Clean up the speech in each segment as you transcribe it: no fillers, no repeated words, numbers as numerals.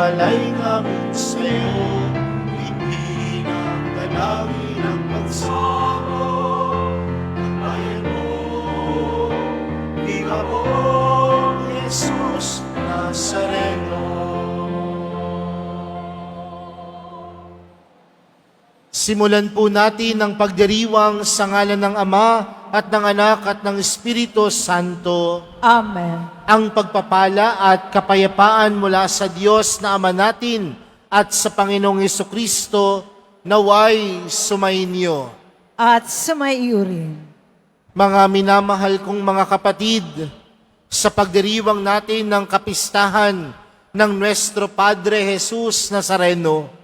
alay namin sa'yo, hindi ng dalangin ang pagsamo ng bayan mo. Ikaw po, Jesus Nazareno. Simulan po natin ang pagdiriwang sa ngalan ng Ama at ng Anak at ng Espiritu Santo. Amen. Ang pagpapala at kapayapaan mula sa Diyos na Ama natin at sa Panginoong Hesukristo naway sumainyo. At sumaiyo rin. Mga minamahal kong mga kapatid, sa pagdiriwang natin ng kapistahan ng Nuestro Padre Jesus Nazareno,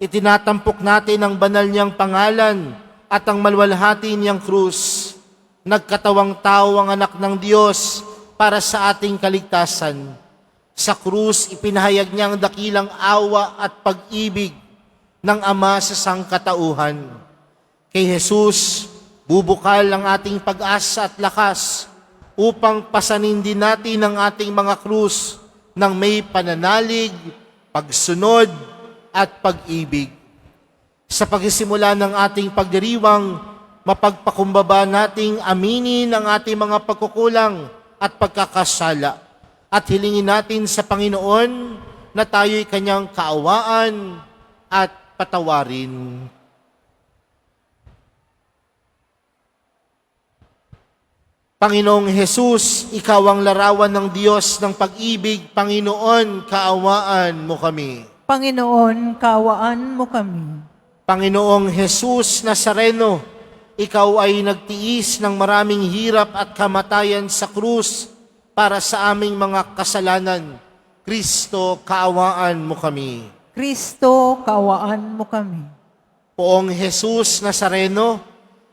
itinatampok natin ang banal niyang pangalan at ang malwalhati niyang krus. Nagkatawang tao ang anak ng Diyos para sa ating kaligtasan. Sa krus, ipinahayag niya ang dakilang awa at pag-ibig ng Ama sa sangkatauhan. Kay Jesus, bubukal ang ating pag-asa at lakas upang pasanin din natin ang ating mga krus ng may pananalig, pagsunod, at pag-ibig. Sa pagsisimula ng ating pagdiriwang, mapagpakumbaba nating aminin ang ating mga pagkukulang at pagkakasala at hilingin natin sa Panginoon na tayo'y kanyang kaawaan at patawarin. Panginoong Jesus, Ikaw ang larawan ng Diyos ng pag-ibig. Panginoon, kaawaan mo kami. Panginoon, kaawaan mo kami. Panginoong Jesus Nazareno, Ikaw ay nagtiis ng maraming hirap at kamatayan sa krus para sa aming mga kasalanan. Kristo, kaawaan mo kami. Kristo, kaawaan mo kami. Poong Jesus Nazareno,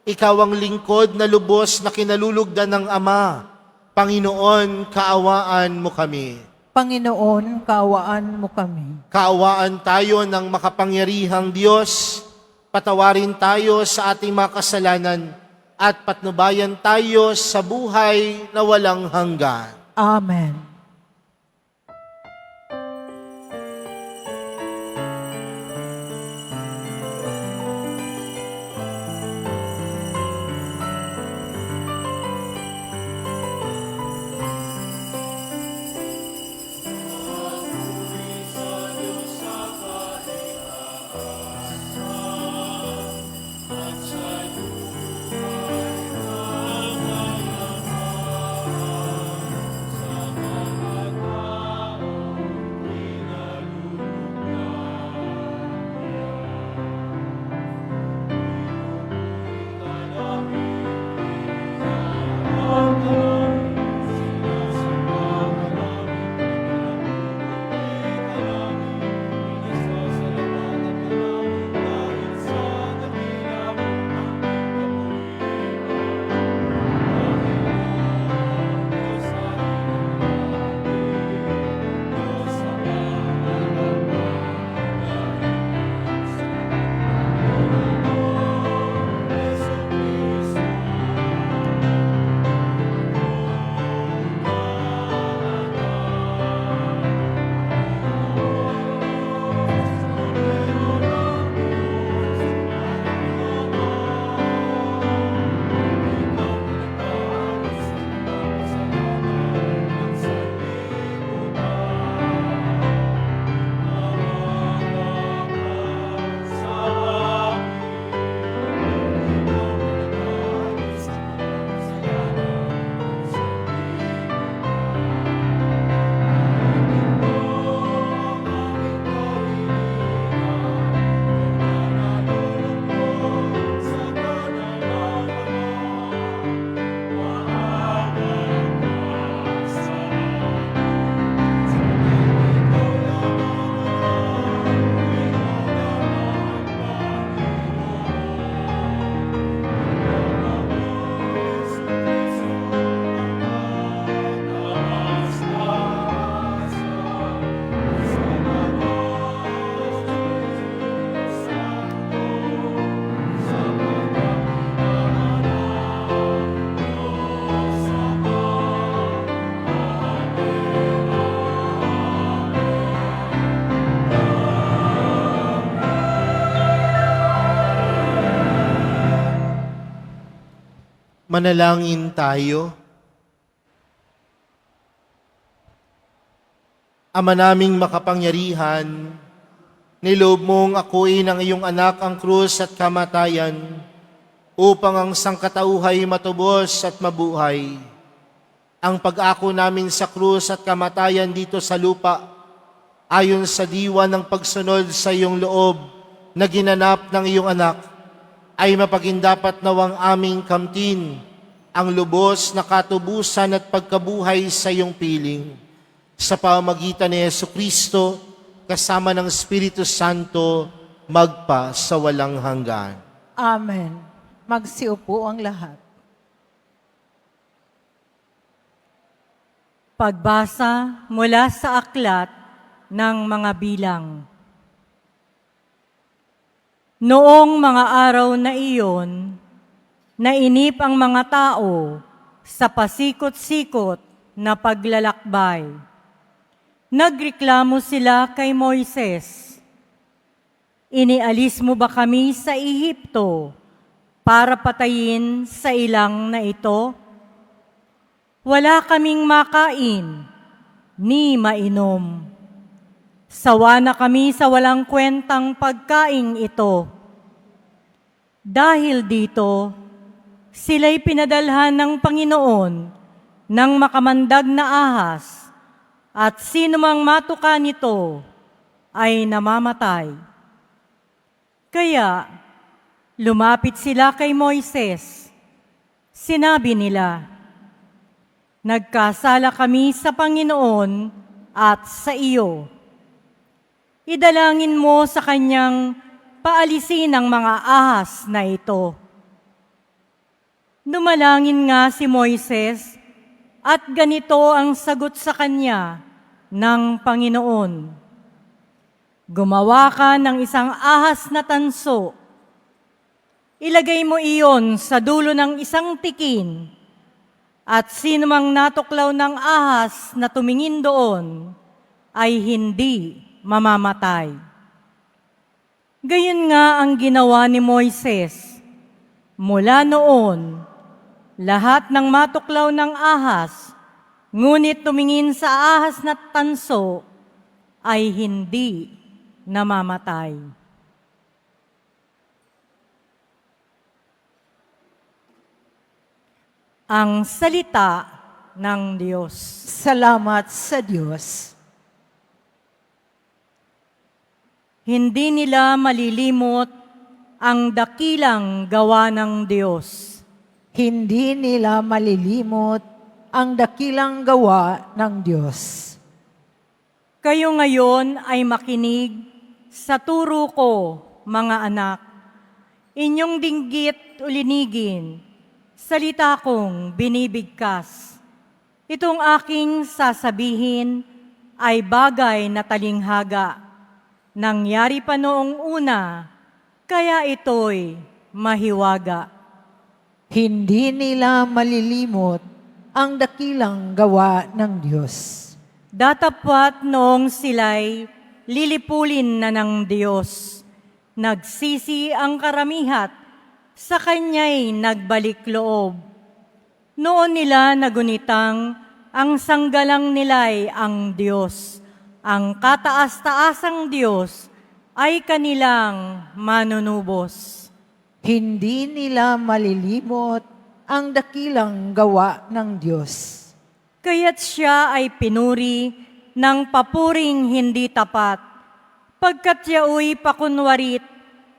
Ikaw ang lingkod na lubos na kinalulugdan ng Ama. Panginoon, kaawaan mo kami. Panginoon, kaawaan mo kami. Kaawaan tayo ng makapangyarihang Diyos, patawarin tayo sa ating mga kasalanan, at patnubayan tayo sa buhay na walang hanggan. Amen. Manalangin tayo. Ama naming makapangyarihan, niloob mong akuin ang iyong anak ang krus at kamatayan upang ang sangkatauhay matubos at mabuhay. Ang pag-ako namin sa krus at kamatayan dito sa lupa, ayon sa diwa ng pagsunod sa iyong loob na ginanap ng iyong anak, ay mapagindapat nawang aming kamtin ang lubos na katubusan at pagkabuhay sa iyong piling. Sa pamamagitan ni Jesucristo, kasama ng Espiritu Santo, magpa sa walang hanggan. Amen. Magsiupo ang lahat. Pagbasa mula sa aklat ng mga bilang. Noong mga araw na iyon, nainip ang mga tao sa pasikot-sikot na paglalakbay. Nagreklamo sila kay Moises, "Inialis mo ba kami sa Ehipto para patayin sa ilang na ito? Wala kaming makain ni mainom. Sawa na kami sa walang kwentang pagkaing ito." Dahil dito, sila'y pinadalhan ng Panginoon ng makamandag na ahas, at sino mang matuka nito ay namamatay. Kaya lumapit sila kay Moises. Sinabi nila, "Nagkasala kami sa Panginoon at sa iyo. Idalangin mo sa kanyang paalisin ang mga ahas na ito." Dumalangin nga si Moises at ganito ang sagot sa kanya ng Panginoon, "Gumawa ka ng isang ahas na tanso. Ilagay mo iyon sa dulo ng isang tikin, at sino mang natuklaw ng ahas na tumingin doon ay hindi mamamatay." Gayon nga ang ginawa ni Moises. Mula noon, lahat ng matuklaw ng ahas, ngunit tumingin sa ahas na tanso, ay hindi namamatay. Ang salita ng Diyos. Salamat sa Diyos. Hindi nila malilimot ang dakilang gawa ng Diyos. Hindi nila malilimot ang dakilang gawa ng Diyos. Kayo ngayon ay makinig sa turo ko, mga anak. Inyong dinggit ulinigin, salita kong binibigkas. Itong aking sasabihin ay bagay na talinghaga. Nangyari pa noong una, kaya ito'y mahiwaga. Hindi nila malilimot ang dakilang gawa ng Diyos. Datapwat noong sila'y lilipulin na ng Diyos. Nagsisi ang karamihat, sa Kanya'y nagbalik loob. Noon nila nagunitang ang sanggalang nila'y ang Diyos. Ang kataas-taasang Diyos ay kanilang manunubos. Hindi nila malilimot ang dakilang gawa ng Diyos. Kaya't siya ay pinuri ng papuring hindi tapat, pagkat yaoy pakunwarit,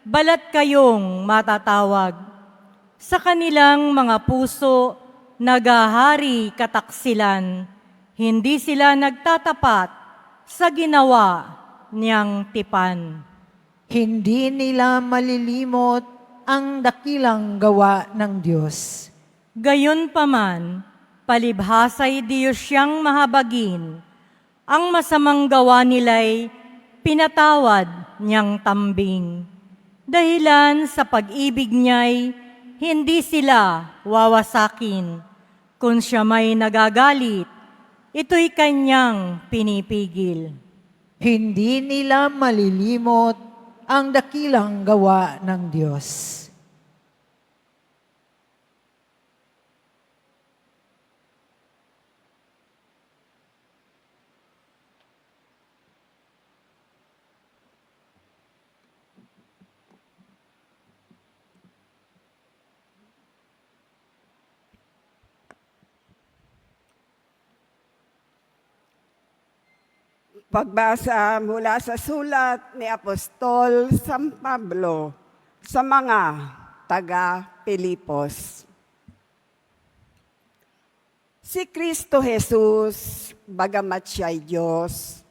balat kayong matatawag. Sa kanilang mga puso, nagahari kataksilan, hindi sila nagtatapat sa ginawa niyang tipan. Hindi nila malilimot ang dakilang gawa ng Diyos. Gayunpaman, palibhasa'y Diyos siyang mahabagin, ang masamang gawa nila'y pinatawad niyang tambing. Dahilan sa pag-ibig niya'y hindi sila wawasakin. Kung siya may nagagalit, ito'y kanyang pinipigil. Hindi nila malilimot ang dakilang gawa ng Diyos. Pagbasa mula sa sulat ni Apostol San Pablo sa mga taga-Pilipos. Si Kristo Jesus, bagamat siya'y Diyos,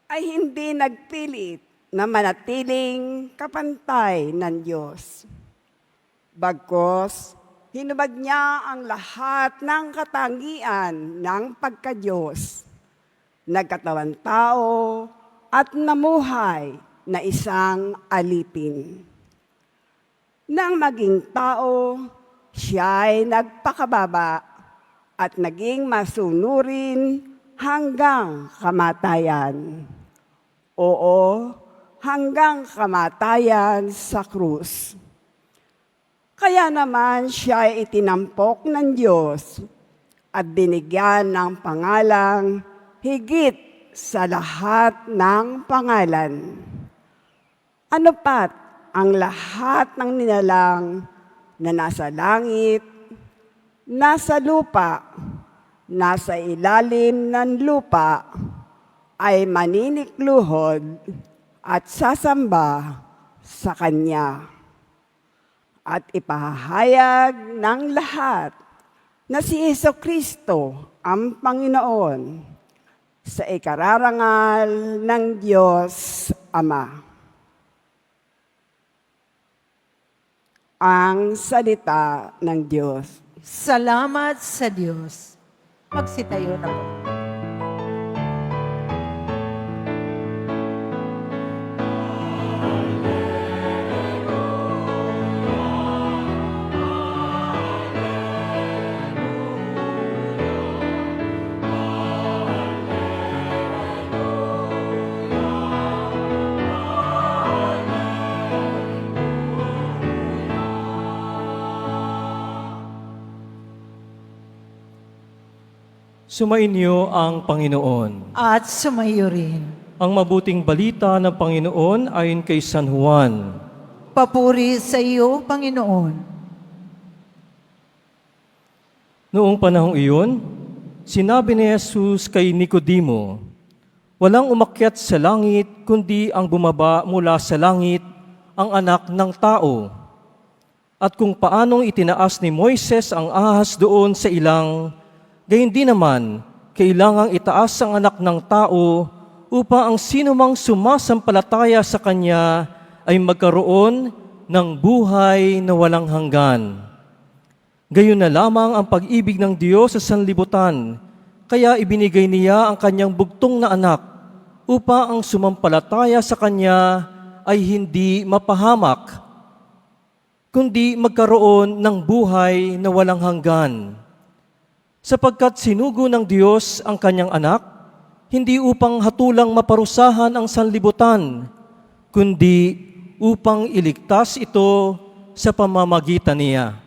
ay hindi nagpilit na manatiling kapantay ng Diyos. Bagkus, hinubad niya ang lahat ng katangian ng pagka-Diyos. Nagkatawan tao at namuhay na isang alipin. Nang maging tao, siya'y nagpakababa at naging masunurin hanggang kamatayan. Oo, hanggang kamatayan sa krus. Kaya naman siya'y itinampok ng Diyos at binigyan ng pangalang higit sa lahat ng pangalan. Ano pat ang lahat ng nilalang na nasa langit, nasa lupa, nasa ilalim ng lupa, ay maninikluhod at sasamba sa Kanya. At ipahayag ng lahat na si Jesucristo ang Panginoon sa ikararangal ng Diyos Ama. Ang salita ng Diyos. Salamat sa Diyos. Magsitayo na po. Sumainyo ang Panginoon. At sumayo rin. Ang mabuting balita ng Panginoon ayon kay San Juan. Papuri sa iyo, Panginoon. Noong panahong iyon, sinabi ni Jesus kay Nicodemo, "Walang umakyat sa langit, kundi ang bumaba mula sa langit, ang anak ng tao. At kung paanong itinaas ni Moises ang ahas doon sa ilang, gayon din naman, kailangang itaas ang anak ng tao upang ang sinumang sumasampalataya sa Kanya ay magkaroon ng buhay na walang hanggan. Gayon na lamang ang pag-ibig ng Diyos sa sanlibutan, kaya ibinigay niya ang Kanyang bugtong na anak upang ang sumampalataya sa Kanya ay hindi mapahamak, kundi magkaroon ng buhay na walang hanggan. Sapagkat sinugo ng Diyos ang Kanyang anak, hindi upang hatulang maparusahan ang sanlibutan, kundi upang iligtas ito sa pamamagitan niya."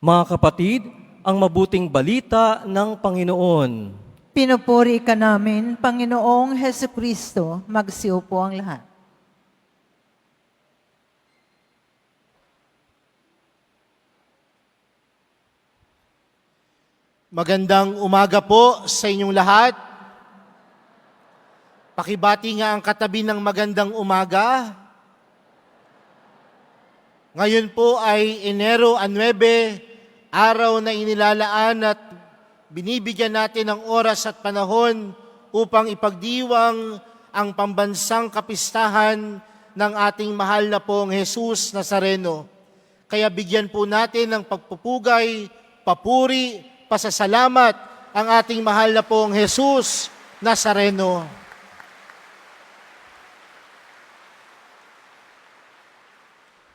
Mga kapatid, ang mabuting balita ng Panginoon. Pinupuri ka namin, Panginoong Hesukristo. Magsiupo ang lahat. Magandang umaga po sa inyong lahat. Pakibati nga ang katabi ng magandang umaga. Ngayon po ay Enero 9, araw na inilalaan at binibigyan natin ng oras at panahon upang ipagdiwang ang pambansang kapistahan ng ating mahal na pong Jesus Nazareno. Kaya bigyan po natin ng pagpupugay, papuri, pasasalamat ang ating mahal na pong Jesus Nazareno.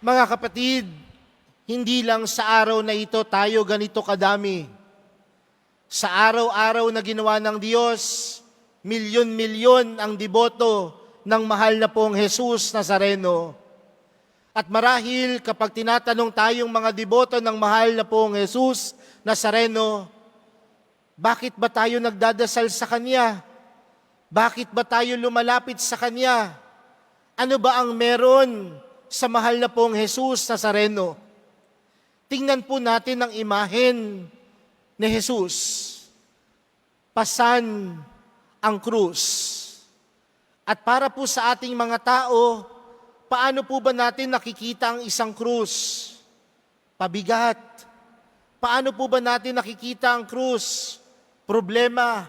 Mga kapatid, hindi lang sa araw na ito tayo ganito kadami. Sa araw-araw na ginawa ng Diyos, milyon-milyon ang deboto ng mahal na pong Jesus Nazareno. At marahil kapag tinatanong tayong mga deboto ng mahal na pong Jesus Nazareno, bakit ba tayo nagdadasal sa Kanya? Bakit ba tayo lumalapit sa Kanya? Ano ba ang meron sa mahal na pong Jesus Nazareno? Tingnan po natin ang imahen ni Jesus. Pasan ang krus. At para po sa ating mga tao, paano po ba natin nakikita ang isang krus? Pabigat. Paano po ba natin nakikita ang krus? Problema.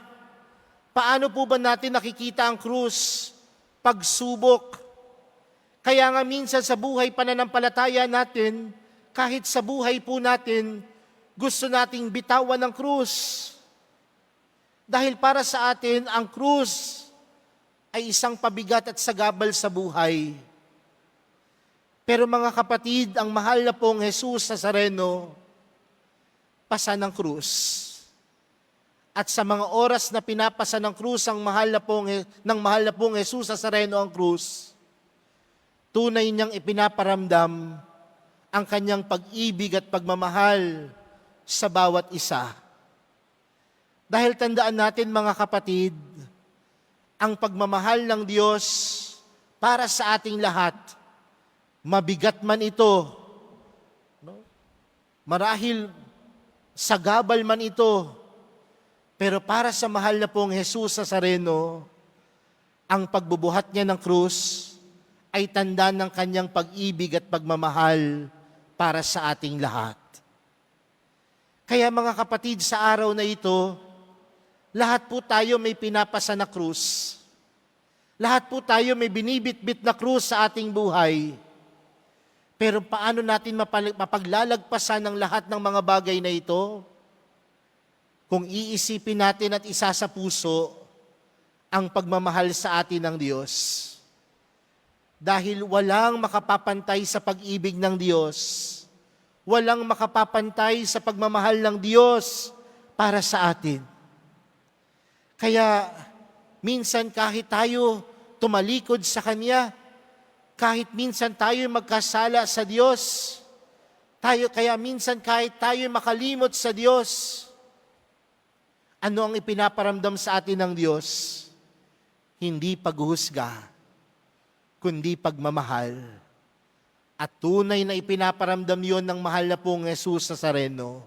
Paano po ba natin nakikita ang krus? Pagsubok. Kaya nga minsan sa buhay pananampalataya natin, kahit sa buhay po natin, gusto nating bitawan ng krus. Dahil para sa atin, ang krus ay isang pabigat at sagabal sa buhay. Pero mga kapatid, ang mahal na pong Jesus Nazareno, pasa ng krus. At sa mga oras na pinapasa ng krus ng mahal na pong Jesus Nazareno ang krus, tunay niyang ipinaparamdam ang kanyang pag-ibig at pagmamahal sa bawat isa. Dahil tandaan natin mga kapatid, ang pagmamahal ng Diyos para sa ating lahat, mabigat man ito, marahil sagabal man ito, pero para sa mahal na pong Jesus Nazareno, ang pagbubuhat niya ng krus ay tanda ng kanyang pag-ibig at pagmamahal para sa ating lahat. Kaya mga kapatid, sa araw na ito, lahat po tayo may pinapasa na krus. Lahat po tayo may binibitbit na krus sa ating buhay. Pero paano natin mapaglalagpasan ng lahat ng mga bagay na ito? Kung iisipin natin at isa sa puso ang pagmamahal sa atin ng Diyos. Dahil walang makapapantay sa pag-ibig ng Diyos. Walang makapapantay sa pagmamahal ng Diyos para sa atin. Kaya minsan kahit tayo tumalikod sa Kanya, kahit minsan tayo magkasala sa Diyos, kaya minsan kahit tayo makalimot sa Diyos, ano ang ipinaparamdam sa atin ng Diyos? Hindi paghuhusga, kundi pagmamahal. At tunay na ipinaparamdam yon ng mahal na pong Jesus Nazareno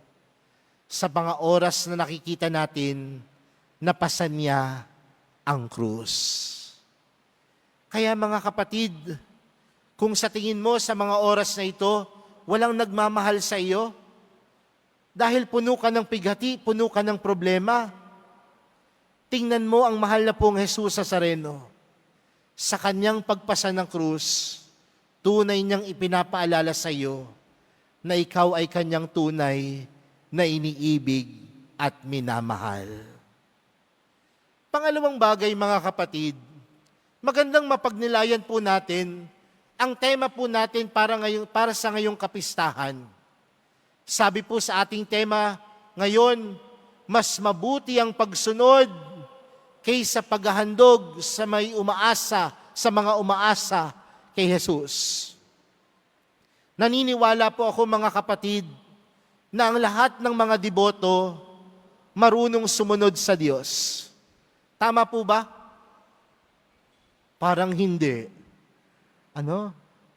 sa mga oras na nakikita natin na pasan niya ang krus. Kaya mga kapatid, kung sa tingin mo sa mga oras na ito, walang nagmamahal sa iyo, dahil puno ka ng pigati, puno ka ng problema, tingnan mo ang mahal na pong Jesus Nazareno. Sa kanyang pagpasa ng krus, tunay niyang ipinapaalala sa iyo na ikaw ay kanyang tunay na iniibig at minamahal. Pangalawang bagay mga kapatid, magandang mapagnilayan po natin ang tema po natin para sa ngayong kapistahan. Sabi po sa ating tema ngayon, mas mabuti ang pagsunod kaysa paghahandog sa mga umaasa kay Jesus. Naniniwala po ako mga kapatid na ang lahat ng mga deboto marunong sumunod sa Diyos. Tama po ba? Parang hindi.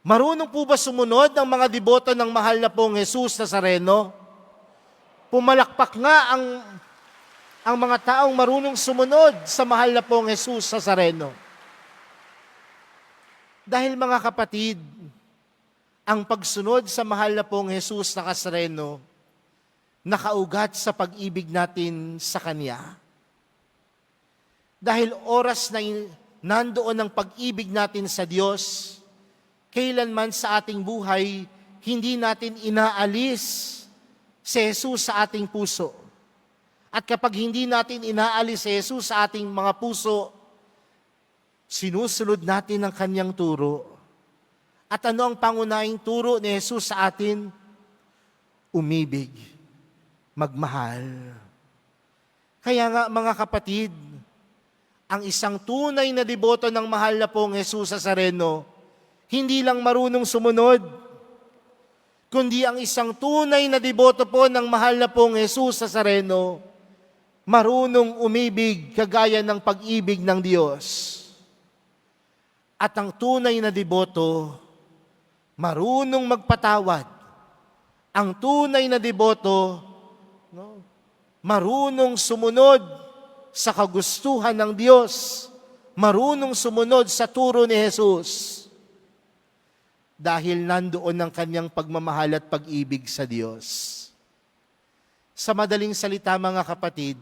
Marunong po ba sumunod ang mga deboto ng mahal na pong Jesus Nazareno? Pumalakpak nga ang mga taong marunong sumunod sa mahal na pong Jesus Nazareno. Dahil mga kapatid, ang pagsunod sa mahal na pong Jesus Nazareno, nakaugat sa pag-ibig natin sa Kanya. Dahil oras na nandoon ang pag-ibig natin sa Diyos, kailanman sa ating buhay, hindi natin inaalis si Jesus sa ating puso. At kapag hindi natin inaalis si Jesus sa ating mga puso, sinusunod natin ang kanyang turo. At ano ang pangunahing turo ni Jesus sa atin? Umibig, magmahal. Kaya nga mga kapatid, ang isang tunay na deboto ng mahal na pong Jesus Nazareno, hindi lang marunong sumunod, kundi ang isang tunay na deboto po ng mahal na pong Jesus Nazareno, marunong umibig kagaya ng pag-ibig ng Diyos. At ang tunay na deboto, marunong magpatawad. Ang tunay na deboto, marunong sumunod sa kagustuhan ng Diyos, marunong sumunod sa turo ni Jesus. Dahil nandoon ang kanyang pagmamahal at pag-ibig sa Diyos. Sa madaling salita mga kapatid,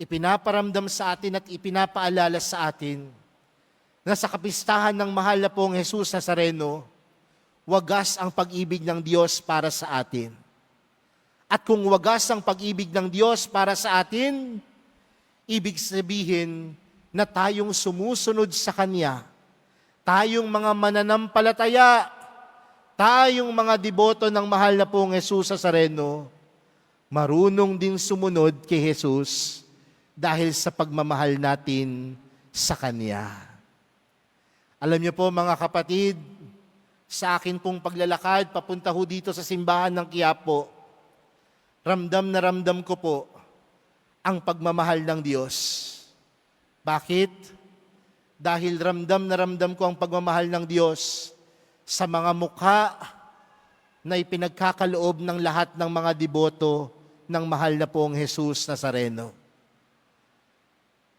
ipinaparamdam sa atin at ipinapaalala sa atin na sa kapistahan ng mahal na pong Jesus Nazareno, wagas ang pag-ibig ng Diyos para sa atin. At kung wagas ang pag-ibig ng Diyos para sa atin, ibig sabihin na tayong sumusunod sa Kanya, tayong mga mananampalataya, tayong mga deboto ng mahal na pong Jesus Nazareno, marunong din sumunod kay Jesus dahil sa pagmamahal natin sa Kanya. Alam niyo po mga kapatid, sa akin pong paglalakad, papunta ho dito sa simbahan ng Quiapo, ramdam na ramdam ko po ang pagmamahal ng Diyos. Bakit? Dahil ramdam na ramdam ko ang pagmamahal ng Diyos sa mga mukha na ipinagkakaloob ng lahat ng mga deboto ng mahal na pong Jesus Nazareno.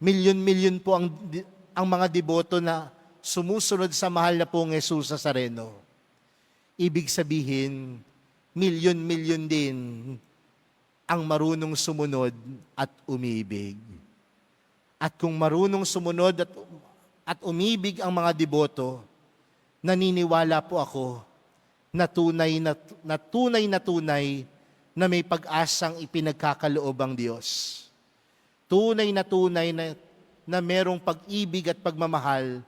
Milyon-milyon po ang mga deboto na sumusunod sa mahal na pong Jesus Nazareno. Ibig sabihin, milyon-milyon din ang marunong sumunod at umibig. At kung marunong sumunod at umibig ang mga deboto, naniniwala po ako na tunay na may pag-asang ipinagkakaloob ang Diyos. Tunay na merong pag-ibig at pagmamahal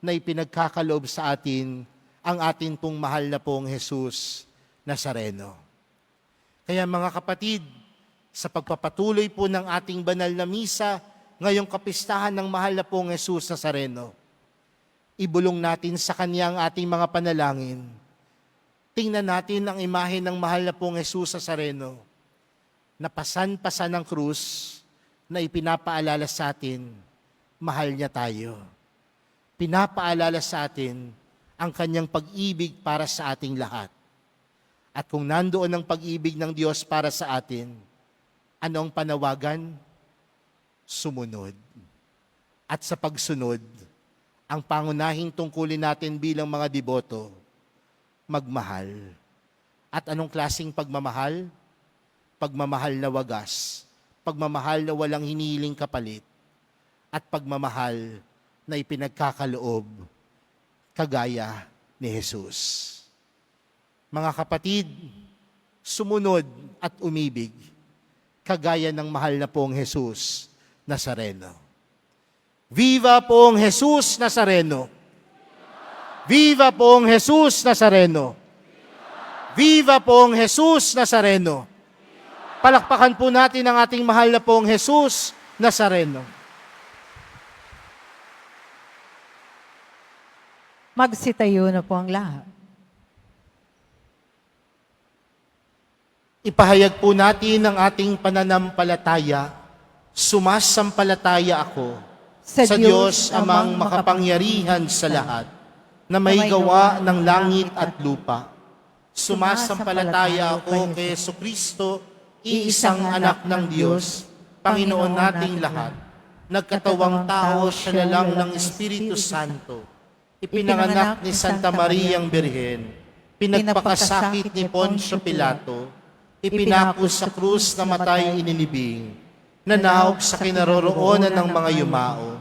na ipinagkakaloob sa atin ang atin pong mahal na pong Jesus Nazareno. Kaya mga kapatid, sa pagpapatuloy po ng ating banal na misa, ngayong kapistahan ng mahal na pong Jesus Nazareno, ibulong natin sa Kanya ang ating mga panalangin. Tingnan natin ang imahe ng mahal na pong Jesus Nazareno, na pasan-pasan ng krus, na ipinapaalala sa atin, mahal niya tayo. Pinapaalala sa atin ang kanyang pag-ibig para sa ating lahat. At kung nandoon ang pag-ibig ng Diyos para sa atin, ano ang panawagan? Sumunod. At sa pagsunod, ang pangunahing tungkulin natin bilang mga deboto, magmahal. At anong klaseng pagmamahal? Pagmamahal na wagas. Pagmamahal na walang hinihiling kapalit. At pagmamahal na ipinagkakaloob kagaya ni Jesus. Mga kapatid, sumunod at umibig kagaya ng mahal na pong Jesus Nazareno. Viva pong Jesus Nazareno! Viva pong Jesus Nazareno! Viva pong Jesus Nazareno! Palakpakan po natin ang ating mahal na pong Jesus Nazareno. Magsitayo na po ang lahat. Ipahayag po natin ang ating pananampalataya. Sumasampalataya ako sa Diyos amang makapangyarihan sa lahat, na may gawa ng langit at lupa. Sumasampalataya ako kay Jesucristo, iisang anak ng Diyos, Panginoon nating lahat. Nagkatawang tao siya na lang ng Espiritu Santo. Ipinanganak ni Santa Mariang Birhen, pinagpakasakit ni Poncio Pilato, ipinako sa krus na matay inilibing, nanahog sa kinaroroonan ng mga yumao,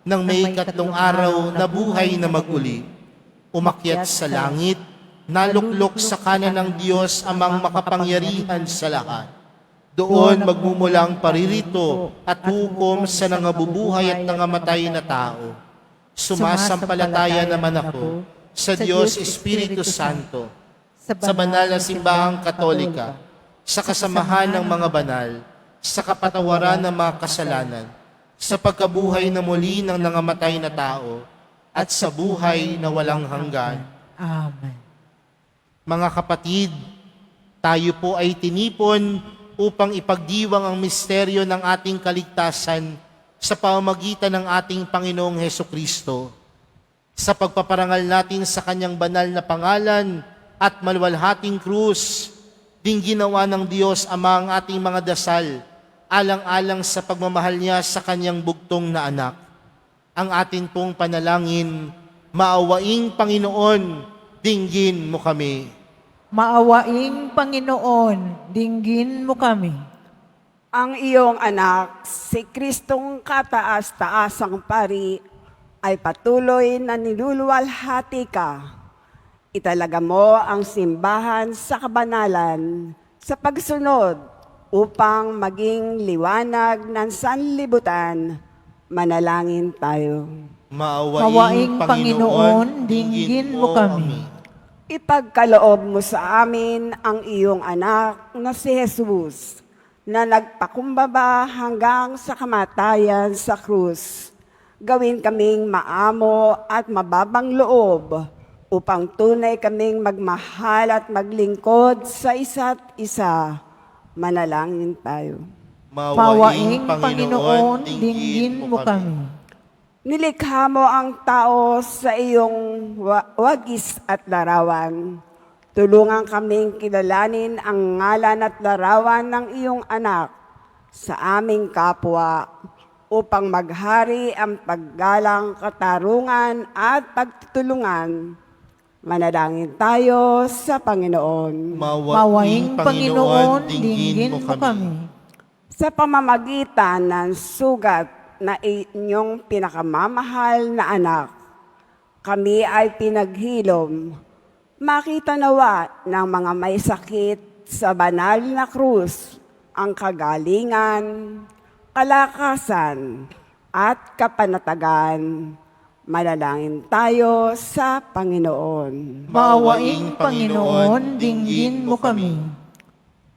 nang may 3 araw na buhay na maguli, umakyat sa langit, naluklok sa kanan ng Diyos amang makapangyarihan sa lahat. Doon magmumulang paririto at hukom sa nangabubuhay at nangamatay na tao. Sumasampalataya naman ako sa Diyos Espiritu Santo, sa banal na simbahang katolika, sa kasamahan ng mga banal, sa kapatawaran ng mga kasalanan, sa pagkabuhay na muli ng nangamatay na tao, at sa buhay na walang hanggan. Amen. Mga kapatid, tayo po ay tinipon upang ipagdiwang ang misteryo ng ating kaligtasan sa pamamagitan ng ating Panginoong Hesukristo. Sa pagpaparangal natin sa Kanyang banal na pangalan at maluwalhating krus, ding ginawa ng Diyos Ama ang ating mga dasal alang-alang sa pagmamahal niya sa kanyang bugtong na anak. Ang atin pong panalangin, maawaing Panginoon, dinggin mo kami. Maawaing Panginoon, dinggin mo kami. Ang iyong anak, si Kristong kataas-taasang pari, ay patuloy na niluluwalhati ka. Italaga mo ang simbahan sa kabanalan sa pagsunod upang maging liwanag ng sanlibutan. Manalangin tayo. Maawaing Panginoon, dinggin mo kami. Ipagkaloob mo sa amin ang iyong anak na si Jesus, na nagpakumbaba hanggang sa kamatayan sa krus. Gawin kaming maamo at mababang loob upang tunay kaming magmahal at maglingkod sa isa't isa. Manalangin tayo. Maawaing Panginoon, dinggin mo kami. Nilikha mo ang tao sa iyong wagis at larawan. Tulungan kaming kilalanin ang ngalan at larawan ng iyong anak sa aming kapwa upang maghari ang paggalang, katarungan at pagtutulungan. Manalangin tayo sa Panginoon. Maawaing Panginoon, dinggin mo kami. Sa pamamagitan ng sugat na inyong pinakamamahal na anak, kami ay pinaghilom. Makita nawa ng mga may sakit sa banal na krus ang kagalingan, kalakasan, at kapanatagan. Manalangin tayo sa Panginoon. Maawaing Panginoon, dinggin mo kami.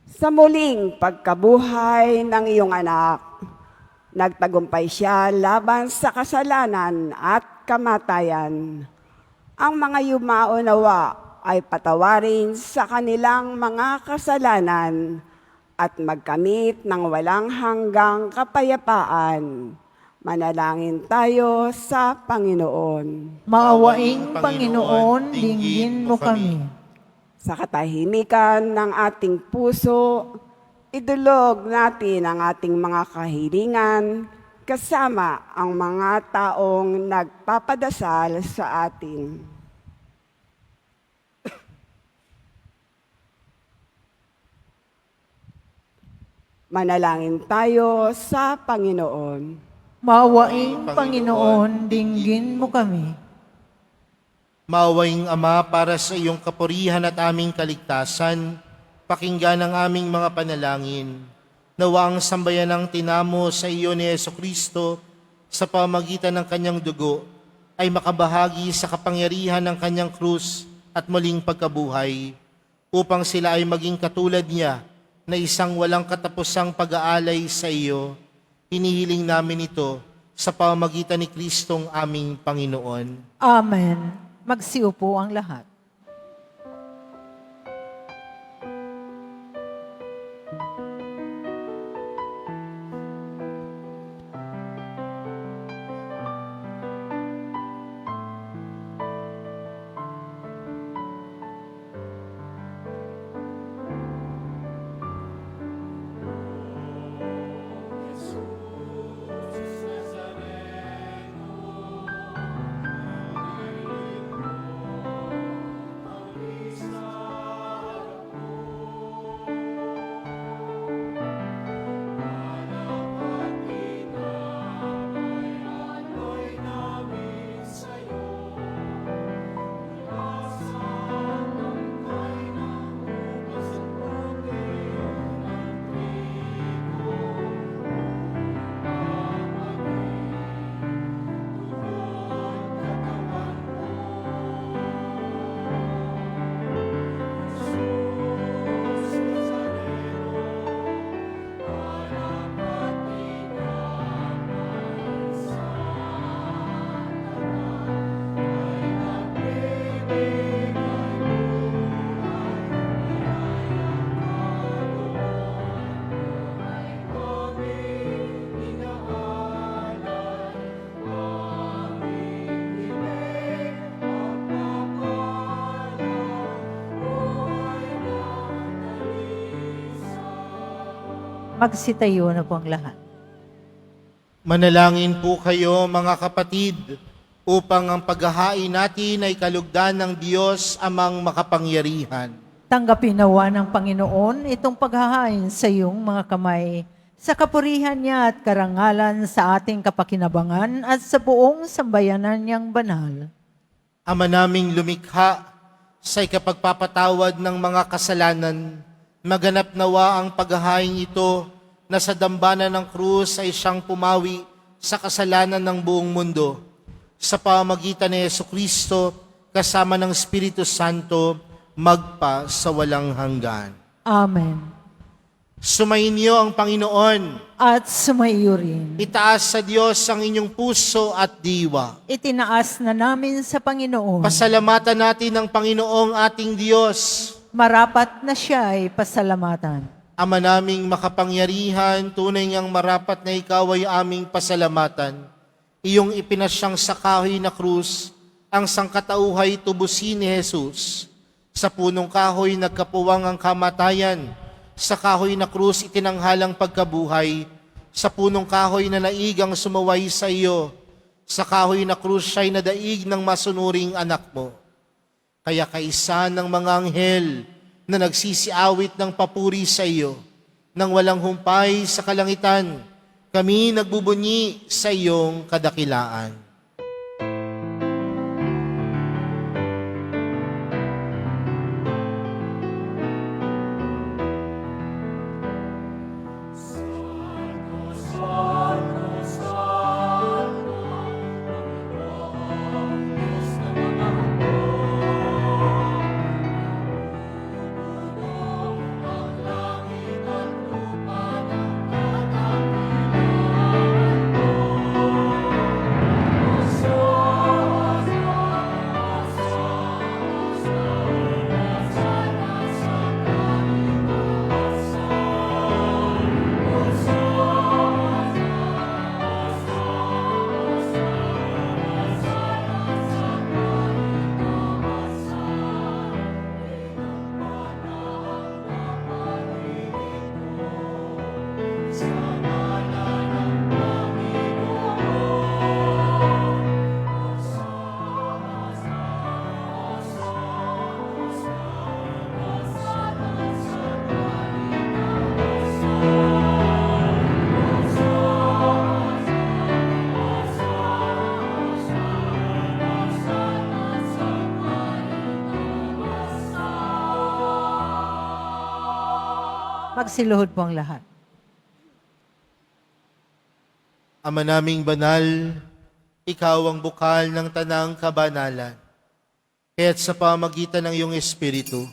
Sa muling pagkabuhay ng iyong anak, nagtagumpay siya laban sa kasalanan at kamatayan. Ang mga yumao nawa ay patawarin sa kanilang mga kasalanan at magkamit ng walang hanggang kapayapaan. Manalangin tayo sa Panginoon. Maawaing Panginoon, dinggin mo kami. Sa katahimikan ng ating puso, idulog natin ang ating mga kahilingan kasama ang mga taong nagpapadasal sa atin. Manalangin tayo sa Panginoon. Maawaing Panginoon, dinggin mo kami. Maawaing Ama, para sa iyong kapurihan at aming kaligtasan, pakinggan ang aming mga panalangin. Nawa ang sambayan ng tinamo sa iyo ni Jesucristo sa pamagitan ng kanyang dugo ay makabahagi sa kapangyarihan ng kanyang krus at muling pagkabuhay, upang sila ay maging katulad niya na isang walang katapusang pag-aalay sa iyo. Hinihiling namin ito sa pamagitan ni Kristong aming Panginoon. Amen. Magsiupo ang lahat. Magsitayo na po ang lahat. Manalangin po kayo mga kapatid upang ang paghahain natin ay kalugdan ng Diyos amang makapangyarihan. Tanggapin nawa ng Panginoon itong paghahain sa iyong mga kamay, sa kapurihan niya at karangalan sa ating kapakinabangan at sa buong sambayanan niyang banal. Ama naming lumikha, sa ikapagpapatawad ng mga kasalanan, maganap nawa ang paghahain ito na sa dambana ng krus ay siyang pumawi sa kasalanan ng buong mundo. Sa pamamagitan ni Jesucristo, kasama ng Espiritu Santo, magpa sa walang hanggan. Amen. Sumainyo ang Panginoon. At sumaiyo rin. Itaas sa Diyos ang inyong puso at diwa. Itinaas na namin sa Panginoon. Pasalamatan natin ang Panginoong ating Diyos. Marapat na siya ay pasalamatan. Ama naming makapangyarihan, tunay ngang marapat na ikaw ay aming pasalamatan. Iyong ipinasyang sa kahoy na krus, ang sangkatauhay tubusin ni Jesus. Sa punong kahoy nagkapuwang ang kamatayan, sa kahoy na krus itinanghalang pagkabuhay, sa punong kahoy na naigang sumaway sa iyo, sa kahoy na krus siya'y nadaig ng masunuring anak mo. Kaya kaisa ng mga anghel na nagsisiawit ng papuri sa iyo, nang walang humpay sa kalangitan, kami nagbubunyi sa iyong kadakilaan. Magsiluhod po ang lahat. Ama naming banal, ikaw ang bukal ng tanang kabanalan. Kaya't sa pamagitan ng iyong Espiritu,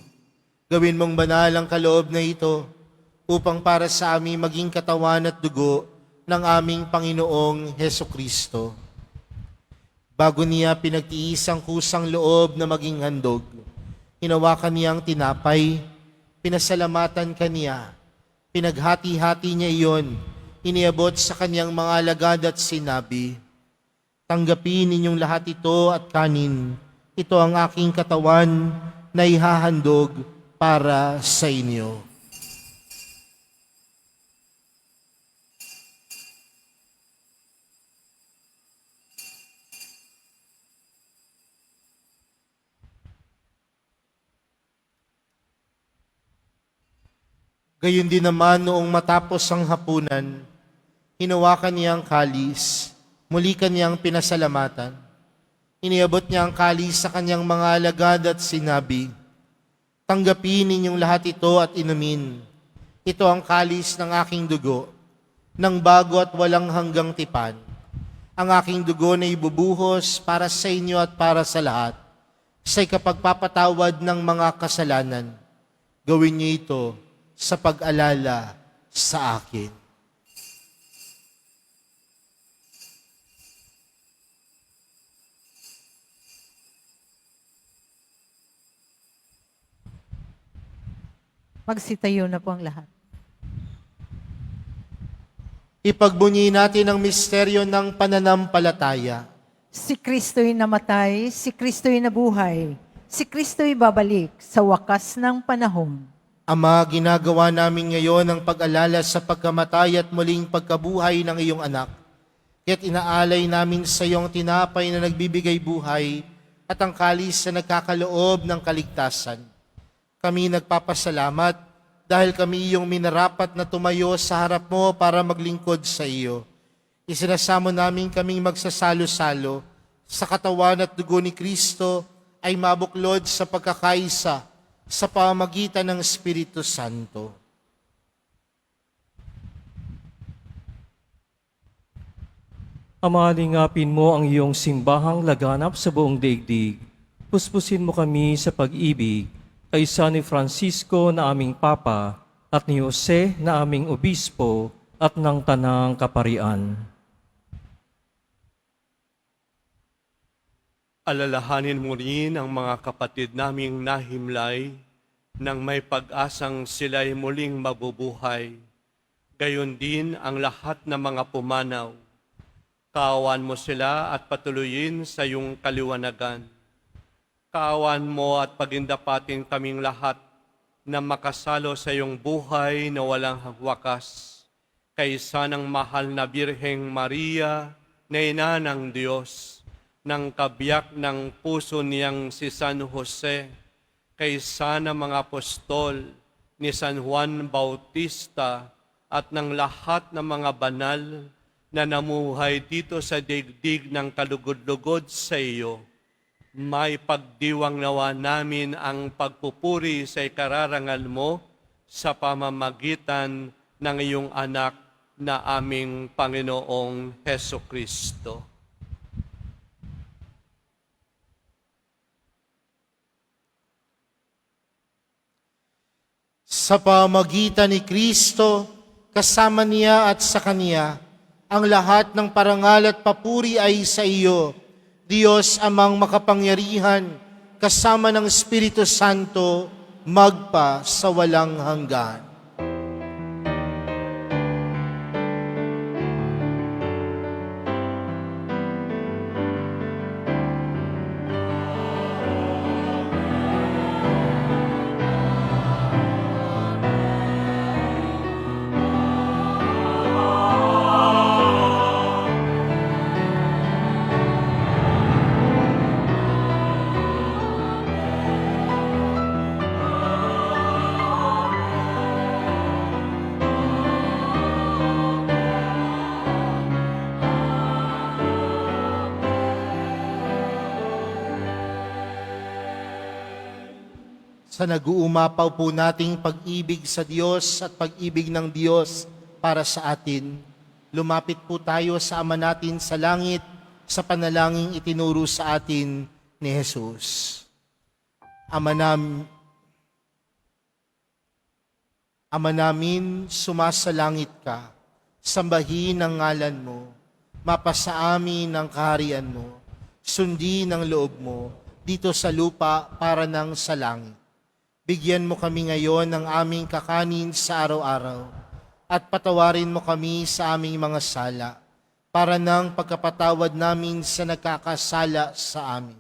gawin mong banal ang kaloob na ito upang para sa aming maging katawan at dugo ng aming Panginoong Hesukristo. Bago niya pinagtiis ang kusang loob na maging handog, hinawakan niya ang tinapay, pinasalamatan kaniya, pinaghati-hati niya iyon, iniabot sa kanyang mga alagad at sinabi, "Tanggapin ninyong lahat ito at kanin. Ito ang aking katawan na ihahandog para sa inyo." Gayon din naman noong matapos ang hapunan, hinawakan niya ang kalis, muli kanyang pinasalamatan. Iniabot niya ang kalis sa kanyang mga alagad at sinabi, "Tanggapin ninyong lahat ito at inumin. Ito ang kalis ng aking dugo, ng bago at walang hanggang tipan. Ang aking dugo na ibubuhos para sa inyo at para sa lahat, sa ikapagpapatawad ng mga kasalanan. Gawin niyo ito sa pag-alala sa akin." Magsitayo na po ang lahat. Ipagbunyi natin ang misteryo ng pananampalataya. Si Kristo'y namatay, si Kristo'y nabuhay, si Kristo'y babalik sa wakas ng panahon. Ama, ginagawa namin ngayon ang pag-alala sa pagkamatay at muling pagkabuhay ng iyong anak. Kaya't inaalay namin sa iyong tinapay na nagbibigay buhay at ang kalis na nagkakaloob ng kaligtasan. Kami nagpapasalamat dahil kami iyong minarapat na tumayo sa harap mo para maglingkod sa iyo. Isinasamo namin kaming magsasalo-salo sa katawan at dugo ni Kristo ay mabuklod sa pagkakaisa sa pamamagitan ng Espiritu Santo. Ama, lingapin mo ang iyong simbahang laganap sa buong daigdig. Puspusin mo kami sa pag-ibig kay San Francisco na aming Papa at ni Jose na aming Obispo at ng Tanang Kaparian. Alalahanin mo rin ang mga kapatid naming nahimlay nang may pag-asang sila'y muling mabubuhay. Gayon din ang lahat ng mga pumanaw. Kaawan mo sila at patuloyin sa iyong kaliwanagan. Kaawan mo at pagindapatin kaming lahat na makasalo sa iyong buhay na walang wakas. Kaysa ng mahal na Birheng Maria na ina ng Diyos, ng kabiyak ng puso niyang si San Jose, kaysa ng mga apostol ni San Juan Bautista at ng lahat ng mga banal na namuhay dito sa daigdig ng kalugod-lugod sa iyo, may pagdiwang nawa namin ang pagpupuri sa ikararangal mo sa pamamagitan ng iyong anak na aming Panginoong Heso Kristo. Sa pamamagitan ni Kristo, kasama niya at sa Kanya, ang lahat ng parangal at papuri ay sa iyo, Diyos amang makapangyarihan, kasama ng Espiritu Santo, magpa sa walang hanggan. Sa nag-uumapaw po nating pag-ibig sa Diyos at pag-ibig ng Diyos para sa atin, lumapit po tayo sa Ama natin sa langit sa panalangin itinuro sa atin ni Jesus. Ama namin, sumasalangit ka, sambahin ang ngalan mo, mapasa amin ang kaharian mo, sundin ang loob mo, dito sa lupa para nang sa langit. Bigyan mo kami ngayon ng aming kakanin sa araw-araw at patawarin mo kami sa aming mga sala para ng pagkapatawad namin sa nagkakasala sa amin.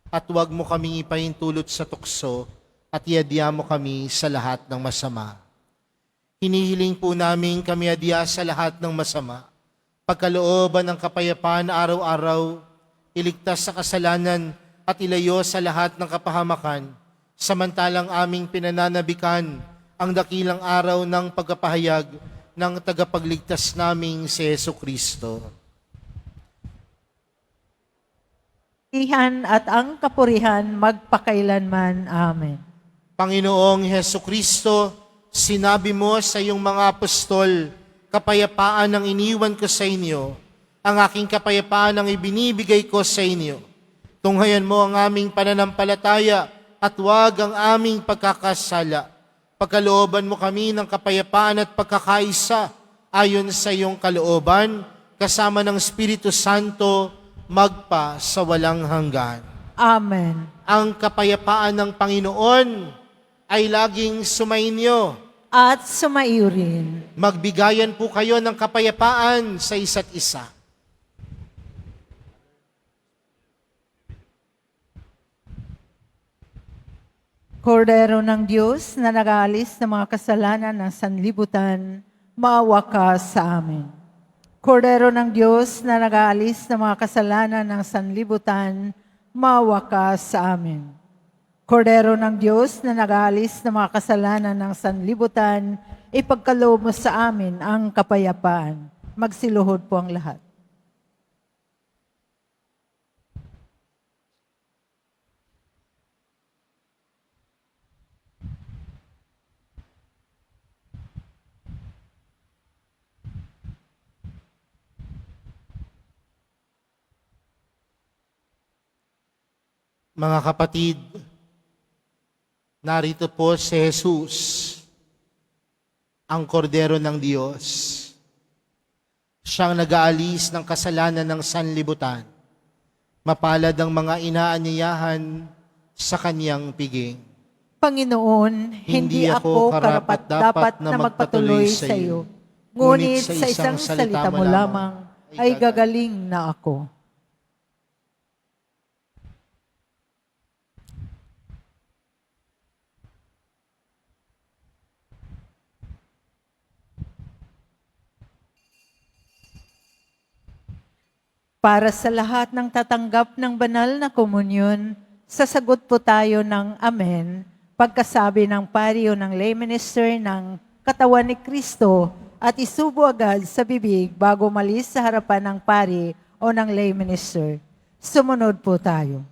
At huwag mo kaming ipahintulot sa tukso at iadya mo kami sa lahat ng masama. Hinihiling po namin kami adya sa lahat ng masama, pagkalooban ng kapayapaan na araw-araw, iligtas sa kasalanan at ilayo sa lahat ng kapahamakan, samantalang aming pinananabikan ang dakilang araw ng pagkapahayag ng tagapagligtas naming si Heso Kristo. Ihan at ang kapurihan magpakailanman. Amen. Panginoong Heso Kristo, sinabi mo sa iyong mga apostol, kapayapaan ang iniwan ko sa inyo, ang aking kapayapaan ang ibinibigay ko sa inyo. Tunghayan mo ang aming pananampalataya at huwag ang aming pagkakasala. Pagkalooban mo kami ng kapayapaan at pagkakaisa ayon sa iyong kalooban, kasama ng Espiritu Santo, magpa sa walang hanggan. Amen. Ang kapayapaan ng Panginoon ay laging sumainyo. At sumaiyo rin. Magbigayan po kayo ng kapayapaan sa isa't isa. Kordero ng Diyos na nag-aalis ng mga kasalanan ng sanlibutan, maawa ka sa amin. Kordero ng Diyos na nag-aalis ng mga kasalanan ng sanlibutan, maawa ka sa amin. Kordero ng Diyos na nag-aalis ng mga kasalanan ng sanlibutan, ipagkaloob mo sa amin ang kapayapaan. Magsiluhod po ang lahat. Mga kapatid, narito po si Jesus, ang kordero ng Diyos. Siyang nag-aalis ng kasalanan ng sanlibutan. Mapalad ang mga inaanyayahan sa kanyang piging. Panginoon, hindi ako karapat-dapat na magpatuloy sa iyo. Ngunit sa isang salita mo lamang ay gagaling na ako. Para sa lahat ng tatanggap ng banal na komunyon, sasagot po tayo ng Amen pagkasabi ng pari o ng lay minister ng katawan ni Kristo at isubo agad sa bibig bago malis sa harapan ng pari o ng lay minister. Sumunod po tayo.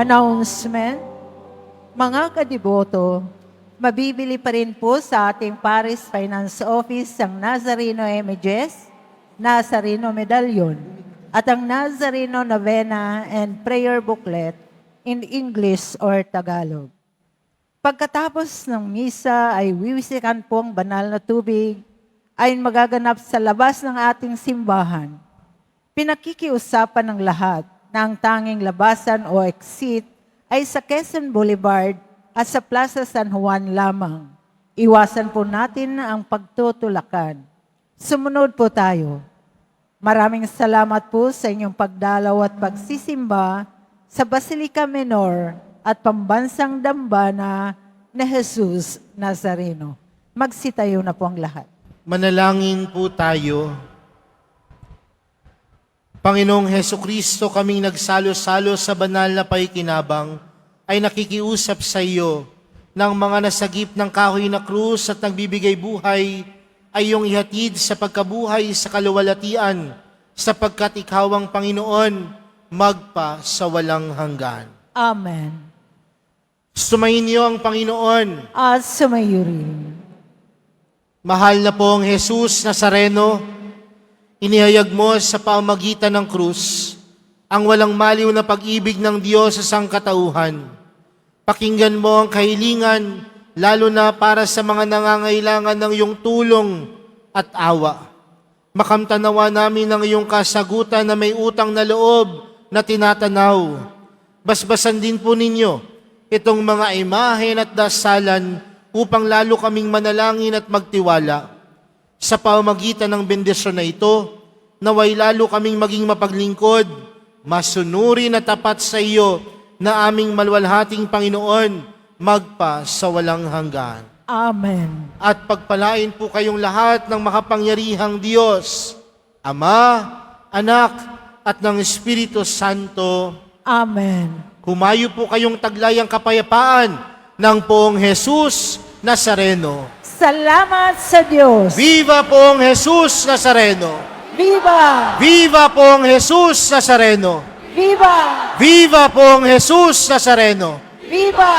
Announcement. Mga kadiboto, mabibili pa rin po sa ating Paris Finance Office ang Nazareno Images, Nazareno Medallion, at ang Nazareno Novena and Prayer Booklet in English or Tagalog. Pagkatapos ng misa ay wiwisikan po ang banal na tubig ay magaganap sa labas ng ating simbahan. Pinakikiusapan ng lahat na ang tanging labasan o exit ay sa Quezon Boulevard at sa Plaza San Juan lamang. Iwasan po natin ang pagtutulakan. Sumunod po tayo. Maraming salamat po sa inyong pagdalaw at pagsisimba sa Basilica Menor at Pambansang Dambana ni Jesus Nazareno. Magsitayo na po ang lahat. Manalangin po tayo. Panginoong Heso Kristo, kaming nagsalo-salo sa banal na paikinabang, ay nakikiusap sa iyo ng mga nasagip ng kahoy na krus at nagbibigay buhay ay iyong ihatid sa pagkabuhay sa kaluwalhatian, sapagkat ikaw ang Panginoon, magpa sa walang hanggan. Amen. Sumayin niyo ang Panginoon. At sumayo rin. Mahal na pong Jesus Nazareno, inihayag mo sa pamagitan ng krus ang walang maliw na pag-ibig ng Diyos sa sangkatauhan. Pakinggan mo ang kahilingan, lalo na para sa mga nangangailangan ng iyong tulong at awa. Makamtanawa namin ang iyong kasagutan na may utang na loob na tinatanaw. Basbasan din po ninyo itong mga imahen at dasalan upang lalo kaming manalangin at magtiwala. Sa pamamagitan ng bendisyon na ito, naway lalo kaming maging mapaglingkod, masunurin at tapat sa iyo na aming maluwalhating Panginoon, magpa sa walang hanggan. Amen. At pagpalain po kayong lahat ng makapangyarihang Diyos, Ama, Anak, at ng Espiritu Santo. Amen. Humayo po kayong taglayang kapayapaan ng poong Jesus Nazareno. Salamat sa Diyos. Viva poong Jesus Nazareno! Viva! Viva poong Jesus Nazareno! Viva! Viva poong Jesus Nazareno! Viva!